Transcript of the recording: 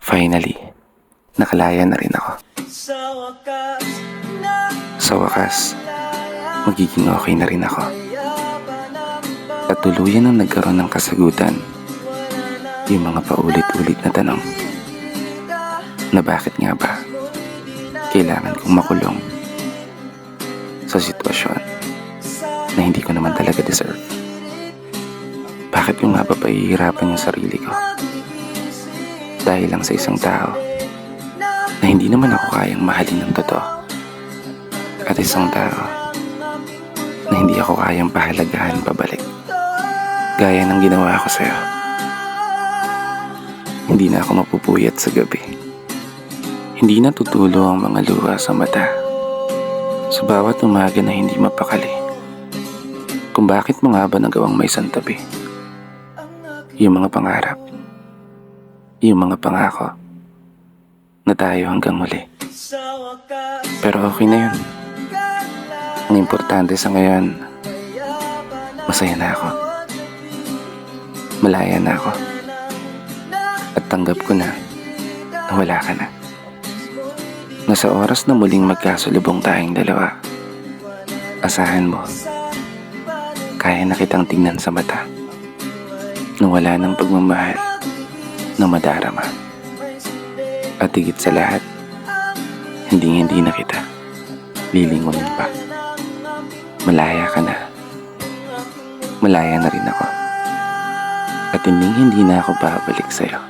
Finally, nakalaya na rin ako. Sa wakas, magiging okay na rin ako. At tuluyan ang nagkaroon ng kasagutan yung mga paulit-ulit na tanong na bakit nga ba kailangan kong makulong sa sitwasyon na hindi ko naman talaga deserve. Bakit ko nga ba pahihirapan yung sarili ko dahil lang sa isang tao na hindi naman ako kayang mahalin ng totoo, at isang tao na hindi ako kayang pahalagahan pabalik gaya ng ginawa ko sa'yo. Hindi na ako mapupuyat sa gabi. Hindi na tutulo ang mga luha sa mata sa bawat umaga na hindi mapakali. Kung bakit mo nga ba nagawang may santabi yung mga pangarap, yung mga pangako na tayo hanggang huli. Pero okay na yun. Ang importante sa ngayon, masaya na ako. Malaya na ako. At tanggap ko na wala ka na. Nasa oras na muling magkasulubong tayong dalawa, asahan mo, kaya na kitang tingnan sa mata nang wala ng pagmamahal na madarama. At higit sa lahat, hindi na kita lilingunin pa. Malaya ka na. Malaya na rin ako. At hindi na ako babalik sa'yo.